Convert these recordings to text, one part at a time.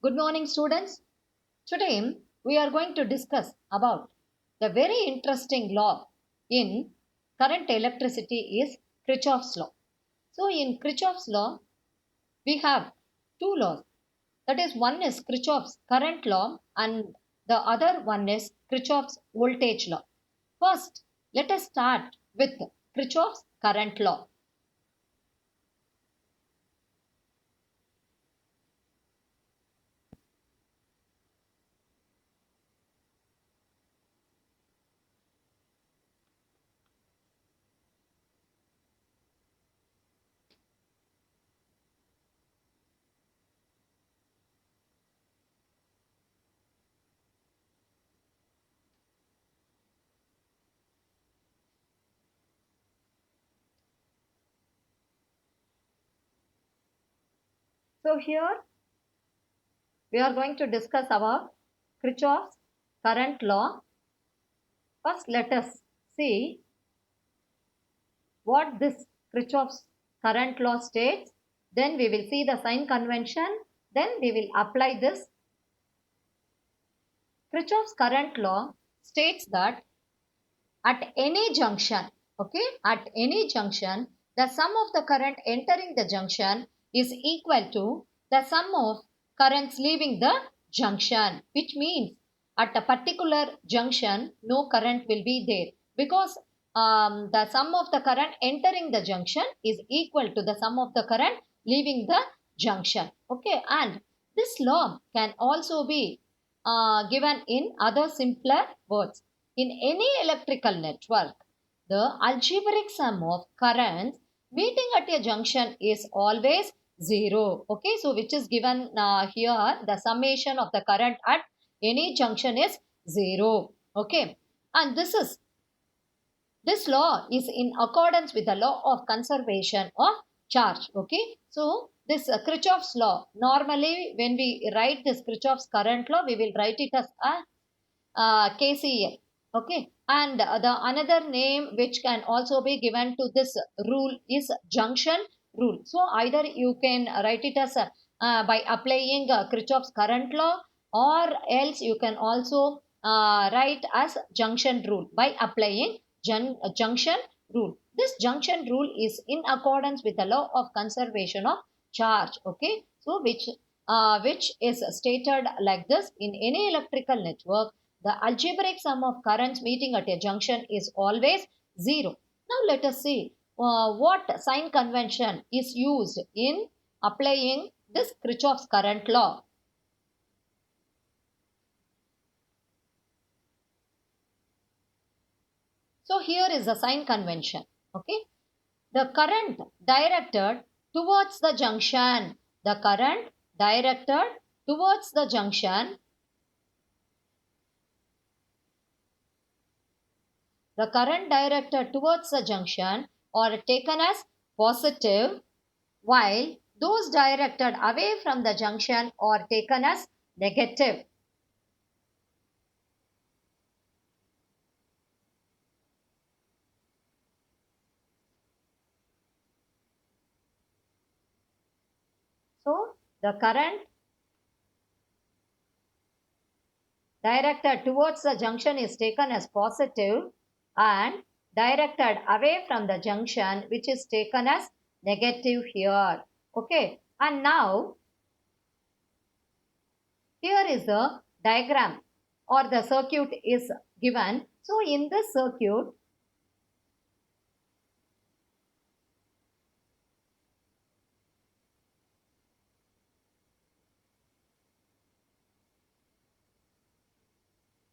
Good morning, students. Today we are going to discuss about the very interesting law in current electricity is Kirchhoff's law. So in Kirchhoff's law, we have two laws. That is, one is Kirchhoff's current law and the other one is Kirchhoff's voltage law. First, let us start with Kirchhoff's current law. So here we are going to discuss about Kirchhoff's current law. First, let us see what this Kirchhoff's current law states. Then we will see the sign convention. Then we will apply this. Kirchhoff's current law states that at any junction, at any junction, the sum of the current entering the junction is equal to the sum of currents leaving the junction, which means at a particular junction, no current will be there because the sum of the current entering the junction is equal to the sum of the current leaving the junction. Okay, and this law can also be given in other simpler words. In any electrical network, the algebraic sum of currents meeting at a junction is always 0. Okay, so which is given here, the summation of the current at any junction is 0. Okay, and this law is in accordance with the law of conservation of charge. Okay, so this Kirchhoff's law, normally when we write this Kirchhoff's current law, we will write it as a KCL. Okay, and the another name which can also be given to this rule is junction rule. So either you can write it as by applying Kirchhoff's current law, or else you can also write as junction rule by applying junction rule. This junction rule is in accordance with the law of conservation of charge. Okay, so which is stated like this: in any electrical network, the algebraic sum of currents meeting at a junction is always 0. Now let us see what sign convention is used in applying this Kirchhoff's current law. So here is the sign convention. Okay, the current directed towards the junction. The current directed towards the junction. The current directed towards the junction are taken as positive, while those directed away from the junction are taken as negative. So the current directed towards the junction is taken as positive, and directed away from the junction, which is taken as negative here. Okay, and now here is the diagram or the circuit is given. So in this circuit,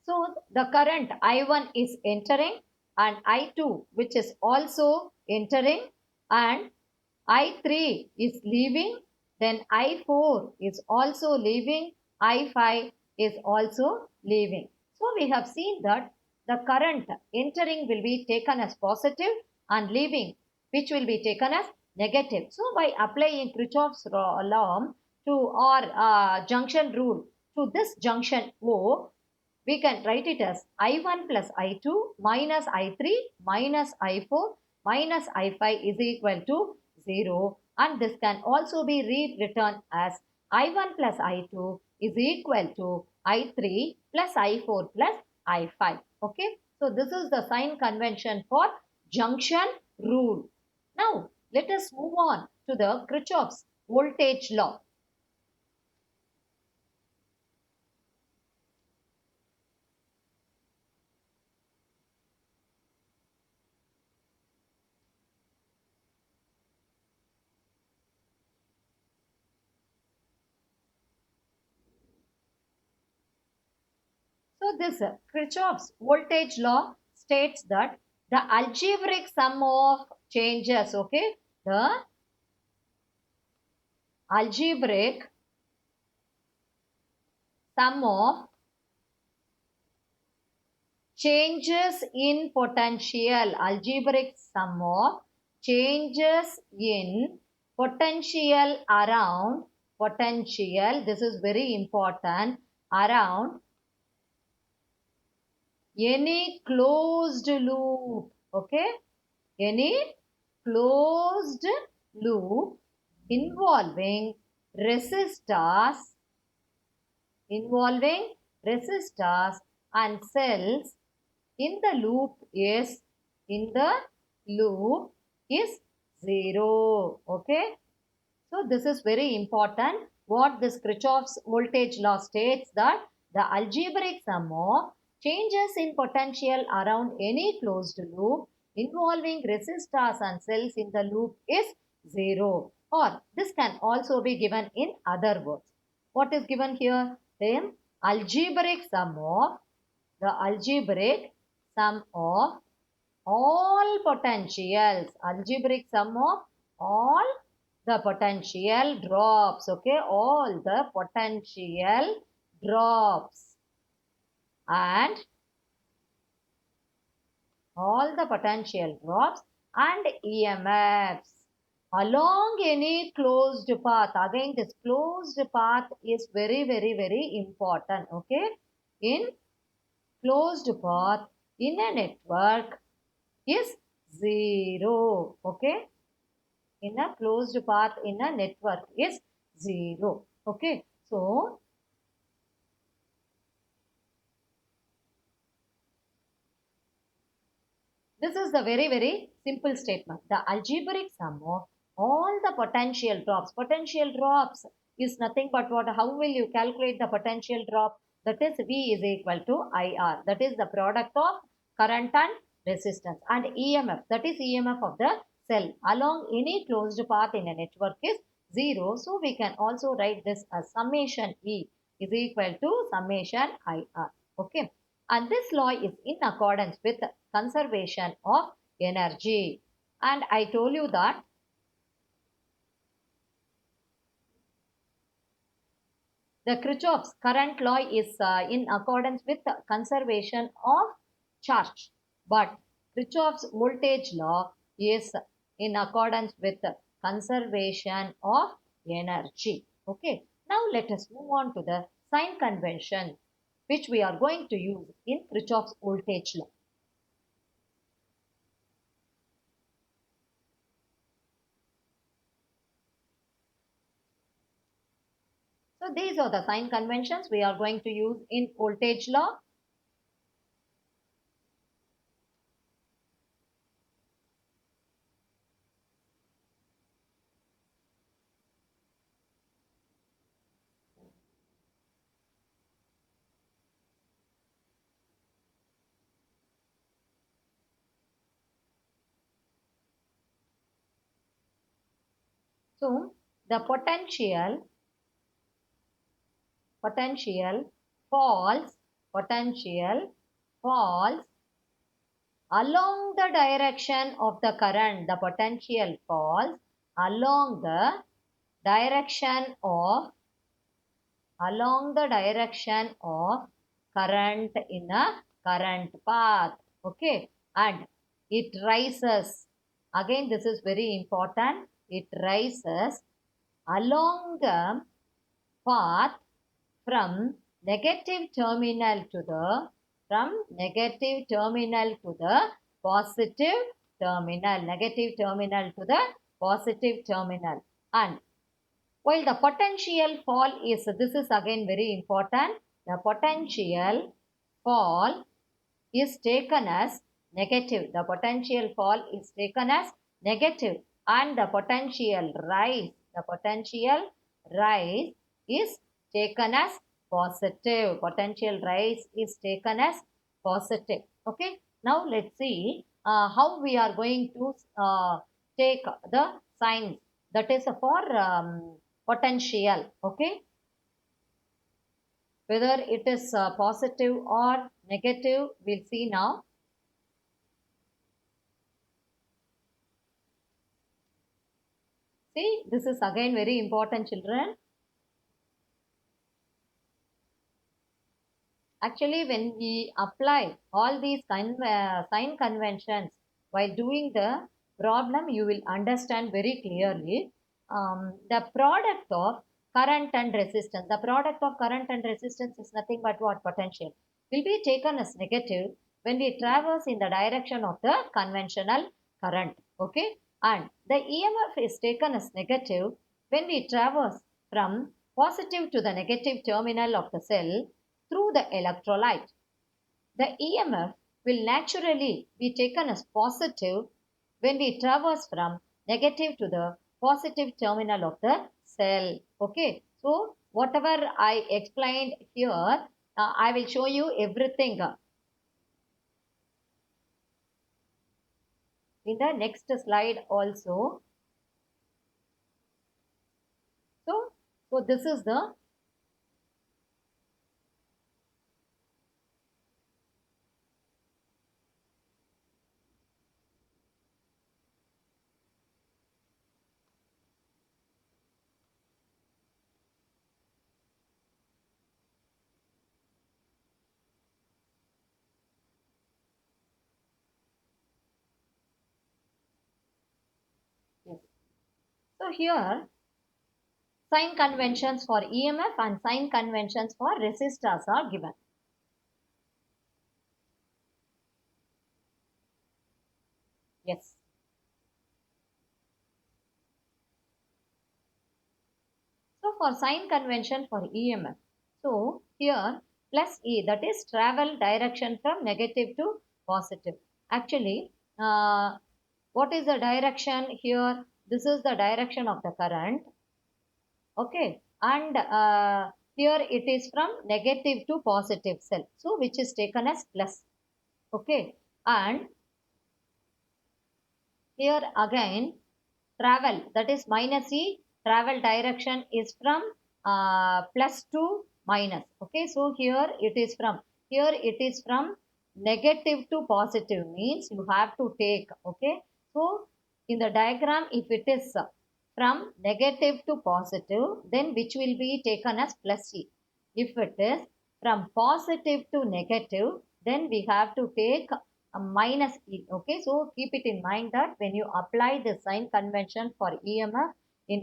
so the current I1 is entering and I2, which is also entering, and I3 is leaving, then I4 is also leaving, I5 is also leaving. So we have seen that the current entering will be taken as positive and leaving, which will be taken as negative. So by applying Kirchhoff's law to or junction rule to this junction O, we can write it as I1 plus I2 minus I3 minus I4 minus I5 is equal to 0, and this can also be rewritten as I1 plus I2 is equal to I3 plus I4 plus I5. Okay. So this is the sign convention for junction rule. Now let us move on to the Kirchhoff's voltage law. So this Kirchhoff's voltage law states that the algebraic sum of changes, okay, the algebraic sum of changes in potential, algebraic sum of changes in potential around potential, this is very important, around any closed loop, okay, any closed loop involving resistors, involving resistors and cells in the loop is, in the loop is 0. Okay. So this is very important. What this Kirchhoff's voltage law states that the algebraic sum of changes in potential around any closed loop involving resistors and cells in the loop is 0. Or this can also be given in other words. What is given here? Then algebraic sum of, the algebraic sum of all potentials, algebraic sum of all the potential drops, okay, all the potential drops and all the potential drops and EMFs along any closed path. Again, this closed path is very important, okay. In closed path in a network is 0, okay. In a closed path in a network is 0, okay. So this is the very simple statement. The algebraic sum of all the potential drops. Potential drops is nothing but what? How will you calculate the potential drop? That is V is equal to IR. That is the product of current and resistance. And EMF. That is EMF of the cell along any closed path in a network is 0. So we can also write this as summation E is equal to summation IR. Okay. And this law is in accordance with conservation of energy. And I told you that the Kirchhoff's current law is in accordance with conservation of charge. But Kirchhoff's voltage law is in accordance with conservation of energy. Okay. Now let us move on to the sign convention which we are going to use in Kirchhoff's voltage law. So these are the sign conventions we are going to use in voltage law. So the potential falls, potential falls along the direction of the current. The potential falls along the direction of, along the direction of current in a current path. Okay. And it rises. Again, this is very important. It rises along the path from negative terminal to the, from negative terminal to the positive terminal, negative terminal to the positive terminal. And While the potential fall is, this is again very important, the potential fall is taken as negative. The potential fall is taken as negative, and the potential rise is taken as positive. Potential rise is taken as positive. Okay. Now let's see how we are going to take the signs, that is for potential. Okay. Whether it is positive or negative, we'll see now. See, this is again very important, children. Actually, when we apply all these sign conventions while doing the problem, you will understand very clearly the product of current and resistance. The product of current and resistance is nothing but what? Potential. Will be taken as negative when we traverse in the direction of the conventional current. Okay. And the EMF is taken as negative when we traverse from positive to the negative terminal of the cell through the electrolyte. The EMF will naturally be taken as positive when we traverse from negative to the positive terminal of the cell. Okay. So whatever I explained here, I will show you everything in the next slide also. So this is the yes. So here sign conventions for EMF and sign conventions for resistors are given. Yes. So for sign convention for EMF, so here plus E, that is travel direction from negative to positive. Actually, what is the direction here? This is the direction of the current. Okay. And here it is from negative to positive cell. So which is taken as plus. Okay. And here again travel, that is minus E, travel direction is from plus to minus. Okay. So here it is from negative to positive, means you have to take. Okay. So in the diagram, if it is from negative to positive, then which will be taken as plus E. If it is from positive to negative, then we have to take a minus E. Okay, so keep it in mind that when you apply the sign convention for EMF in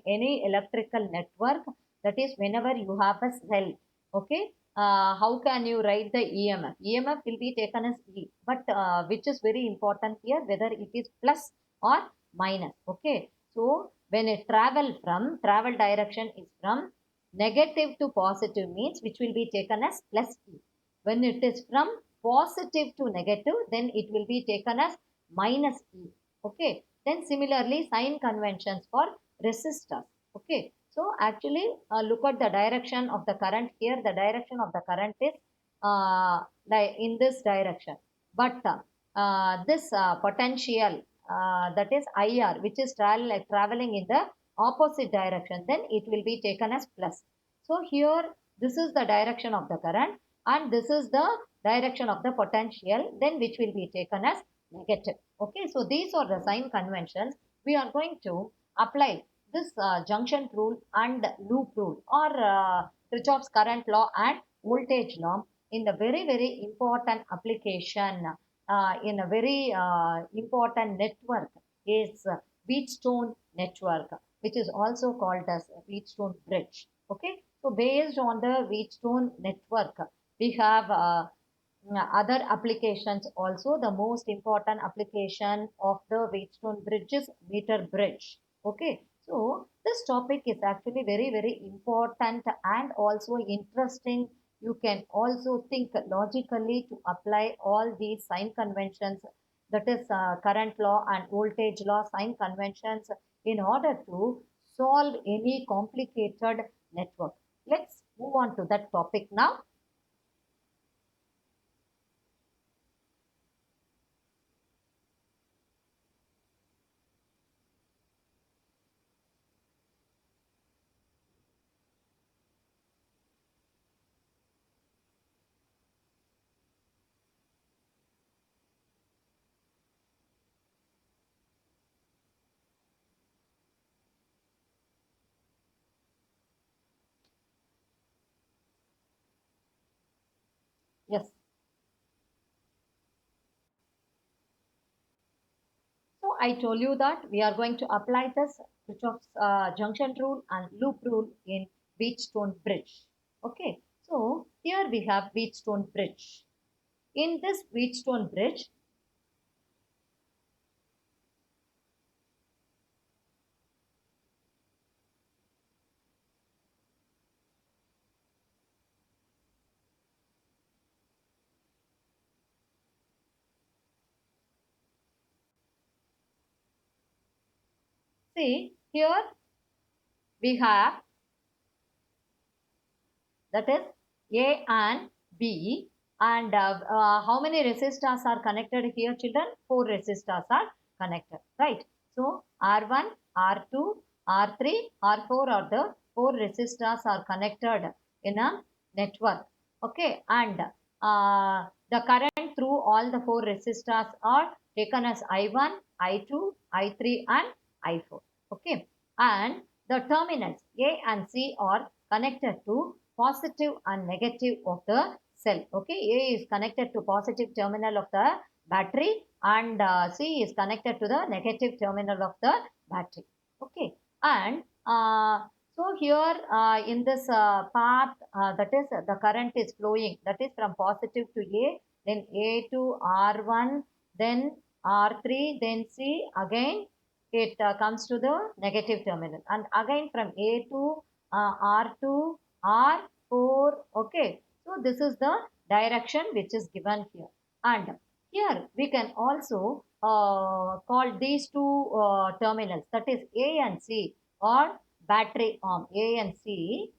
any electrical network, that is whenever you have a cell. Okay, how can you write the EMF? EMF will be taken as E, but which is very important here, whether it is plus or minus. Okay, so when a travel direction is from negative to positive, means which will be taken as plus E. When it is from positive to negative, then it will be taken as minus E. Okay. Then similarly, sign conventions for resistors. Okay. So actually, look at the direction of the current here. The direction of the current is in this direction. But this potential, that is IR, which is traveling in the opposite direction, then it will be taken as plus. So here, this is the direction of the current and this is the direction of the potential, then which will be taken as negative. Okay, so these are the sign conventions. We are going to apply this junction rule and loop rule, or Kirchhoff's current law and voltage law in the very important application in a very important network is Wheatstone network, which is also called as Wheatstone bridge. Okay, so based on the Wheatstone network, we have other applications also. The most important application of the Wheatstone bridge is meter bridge. Okay, so This topic is actually very, very important and also interesting. You can also think logically to apply all these sign conventions, that is current law and voltage law sign conventions, in order to solve any complicated network. Let's move on to that topic now. Yes. So I told you that we are going to apply this Kirchhoff's junction rule and loop rule in Wheatstone bridge. Okay. So here we have Wheatstone bridge. In this Wheatstone bridge, see here we have, that is A and B, and how many resistors are connected here, children? 4 resistors are connected, right? So R1, R2, R3, R4 are the 4 resistors are connected in a network. Okay, and the current through all the 4 resistors are taken as I1, I2, I3 and I4. Okay, and the terminals A and C are connected to positive and negative of the cell. Okay, A is connected to positive terminal of the battery and C is connected to the negative terminal of the battery. Okay, and so here in this path, that is the current is flowing, that is from positive to A, then A to R1, then R3, then C, again it comes to the negative terminal, and again from A to R2, R4. Okay, so this is the direction which is given here, and here we can also call these two terminals, that is A and C, or battery arm. A and C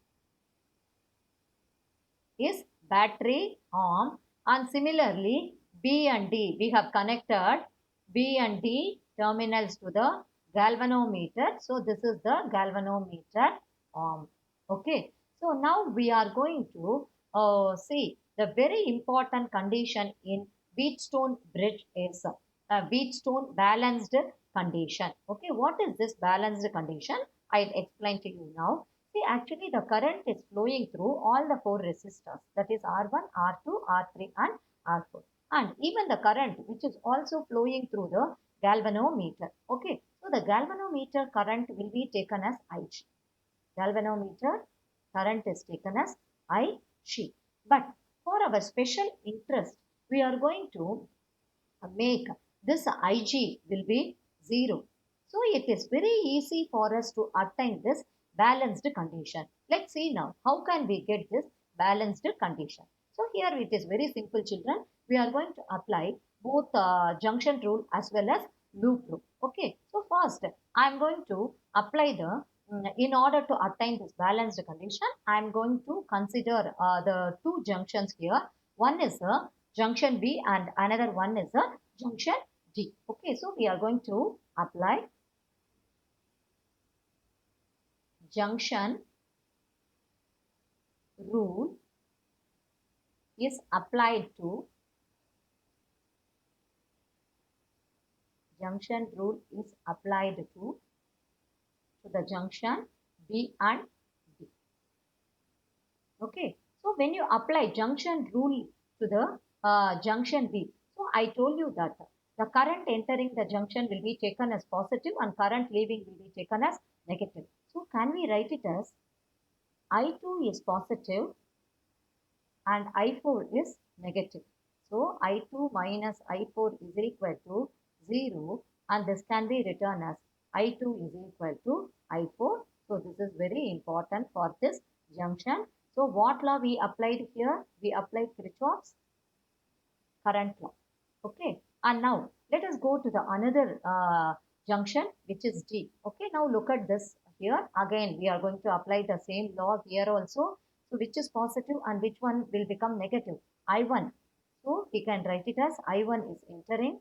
is battery arm, and similarly B and D, we have connected B and D terminals to the galvanometer. So this is the galvanometer arm. Okay, so now we are going to see the very important condition in Wheatstone bridge is Wheatstone balanced condition. Okay, what is this balanced condition? I'll explain to you now. See, actually the current is flowing through all the 4 resistors, that is R1, R2, R3 and R4. And even the current which is also flowing through the galvanometer. Okay, so the galvanometer current will be taken as IG. Galvanometer current is taken as IG. But for our special interest, we are going to make this Ig will be 0. So it is very easy for us to attain this balanced condition. Let's see now how can we get this balanced condition. So here it is very simple, children. We are going to apply both junction rule as well as loop rule. Okay. So first I am going to apply the in order to attain this balanced condition, I am going to consider the two junctions here. One is a junction B and another one is a junction D. Okay, so we are going to apply junction rule is applied to junction rule is applied to the junction B and D. Okay, so when you apply junction rule to the junction B, so I told you that the current entering the junction will be taken as positive and current leaving will be taken as negative. So can we write it as I2 is positive and I4 is negative. So I2 minus I4 is equal to 0, and this can be written as I2 is equal to I4 So this is very important for this junction. So what law we applied here? We applied Kirchhoff's current law. Okay. And now let us go to the another junction, which is D. Okay. Now look at this here. Again, we are going to apply the same law here also. So which is positive and which one will become negative? I1. So we can write it as I1 is entering.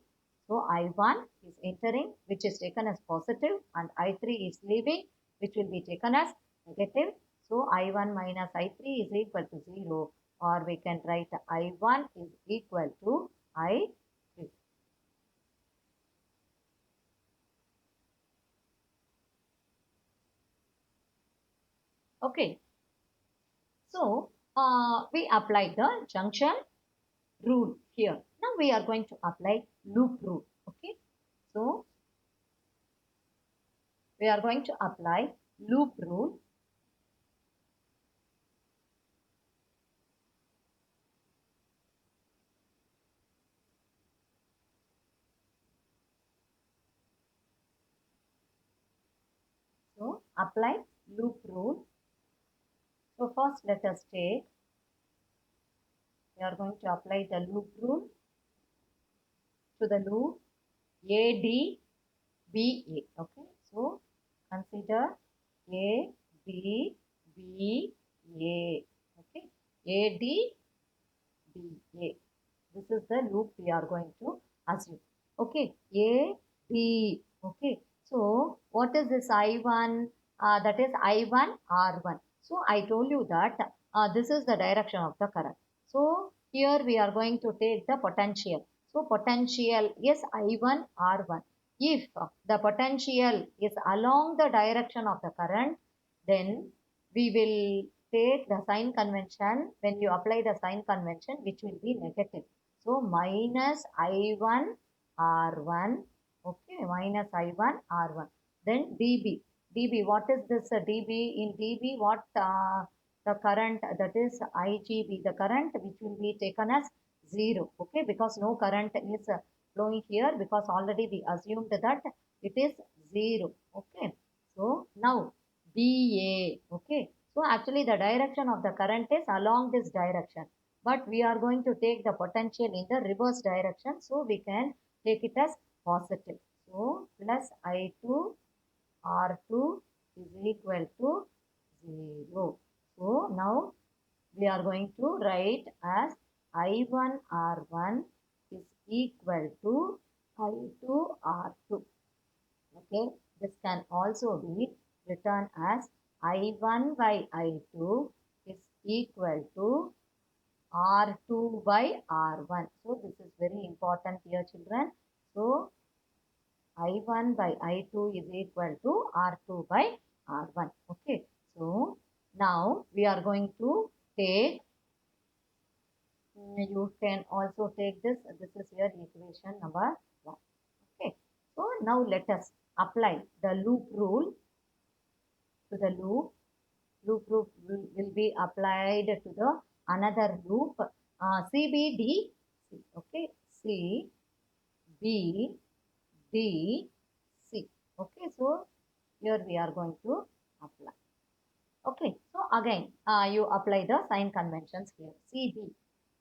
So I1 is entering, which is taken as positive, and I3 is leaving, which will be taken as negative. So I1 minus I3 is equal to 0, or we can write I1 is equal to I3. Okay. So we apply the junction rule here. Now we are going to apply loop rule. Okay. So we are going to apply loop rule. So apply loop rule. So first let us take, we are going to apply the loop rule to the loop ADBA. Okay. So consider ADBA. Okay. ADBA. This is the loop we are going to assume. Okay. A, B. Okay. So what is this I1? That is I1 R1. So I told you that this is the direction of the current. So here we are going to take the potential. So potential is I1 R1. If the potential is along the direction of the current, then we will take the sign convention. When you apply the sign convention, which will be negative. So minus I1 R1. Okay, minus I1 R1. Then dB. dB, what is this dB? In dB, what the current, that is IGB, the current which will be taken as 0. Okay, because no current is flowing here, because already we assumed that it is 0. Okay, so now dA. Okay, so actually the direction of the current is along this direction, but we are going to take the potential in the reverse direction, so we can take it as positive. So plus I2 R2 is equal to 0. So now we are going to write as I1 R1 is equal to I2 R2. Okay, this can also be written as I1 by I2 is equal to R2 by R1. So this is very important here, children. So I1 by I2 is equal to R2 by R1. Okay. So now we are going to take, you can also take this. This is your equation number 1. Okay. So now let us apply the loop rule to the loop. Loop will be applied to the another loop, CBD. Okay. CBDC. Okay. So here we are going to apply. Okay. So again, you apply the sign conventions here. CB.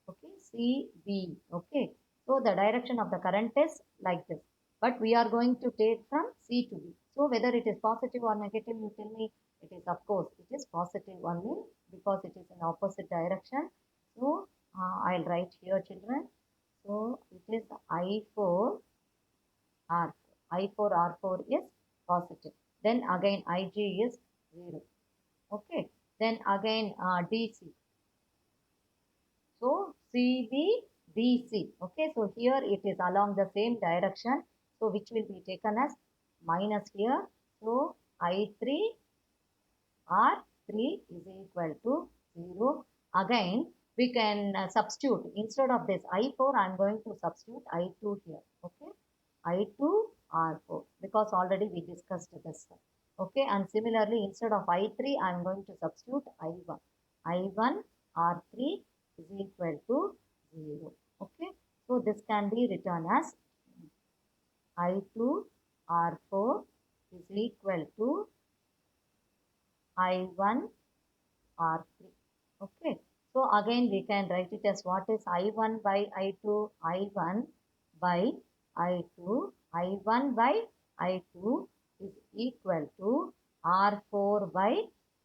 Okay. CB. Okay. So the direction of the current is like this. But we are going to take from C to B. So whether it is positive or negative, you tell me. It is, of course, it is positive only because it is in opposite direction. So I'll write here, children. So it is I4 R4. I4 R4 is positive. Then again IG is 0. Okay. Then again DC. So CB DC. Okay. So here it is along the same direction. So which will be taken as minus here. So I3 R3 is equal to 0. Again, we can substitute. Instead of this I4, I am going to substitute I2 here. Okay. I2 R4, because already we discussed this. Okay. And similarly, instead of I3, I am going to substitute I1. I1 R3 is equal to 0. Okay. So this can be written as I2 R4 is equal to I1 R3. Okay. So again we can write it as what is I1 by I2, I1 by I2, I1 by I2 is equal to R4 by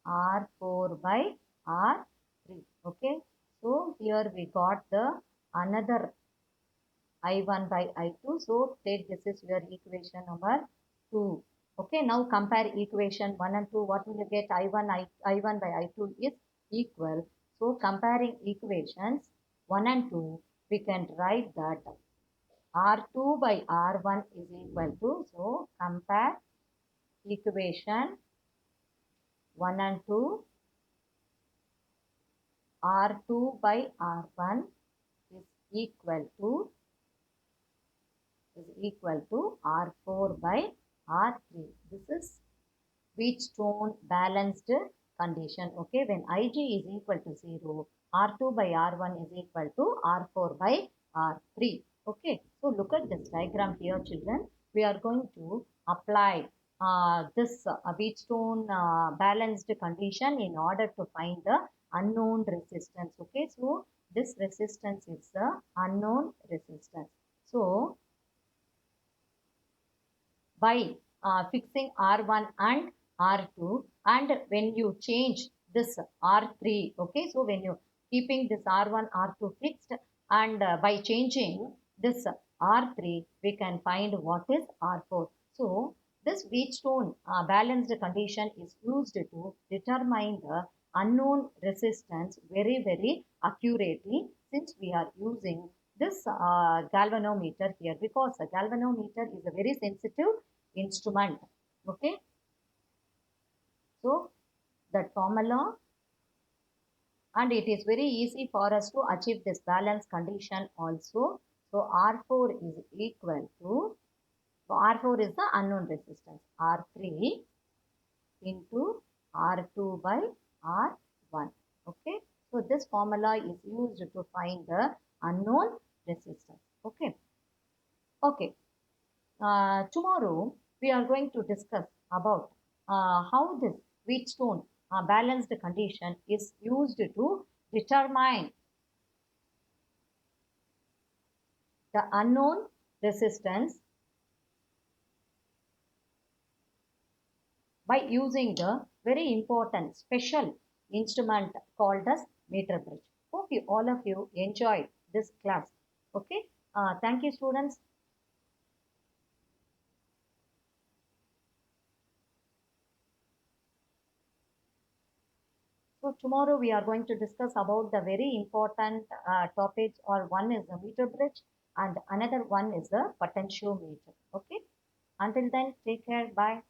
R4 by R3. Okay. So here we got the another I1 by I2. So take this is your equation number 2. Okay, now compare equation 1 and 2. What will you get? I1 by I2 is equal. So comparing equations 1 and 2, we can write that R2 by R1 is equal to. So compare equation 1 and 2. R2 by R1 is equal to R4 by R3. This is Wheatstone balanced condition. Okay, when Ig is equal to 0, R2 by R1 is equal to R4 by R3. Okay, so look at this diagram here, children. We are going to apply this Wheatstone balanced condition in order to find the unknown resistance. Okay, so this resistance is the unknown resistance. So by fixing R1 and R2, and when you change this R3, okay, so when you keeping this R1 R2 fixed, and by changing this R3 we can find what is R4. So this Wheatstone balanced condition is used to determine the unknown resistance very accurately, since we are using this galvanometer here, because a galvanometer is a very sensitive instrument. Okay, so that formula, and it is very easy for us to achieve this balance condition also. So R4 is equal to, so R4 is the unknown resistance, R3 into R2 by R1. Okay, so this formula is used to find the unknown resistance. Okay, okay. Tomorrow we are going to discuss about how this Wheatstone balanced condition is used to determine the unknown resistance by using the very important special instrument called as meter bridge. Hope you all of you enjoyed this class. Okay, thank you, students. So tomorrow we are going to discuss about the very important topics, or one is the meter bridge and another one is the potentiometer. Okay. Until then, take care. Bye.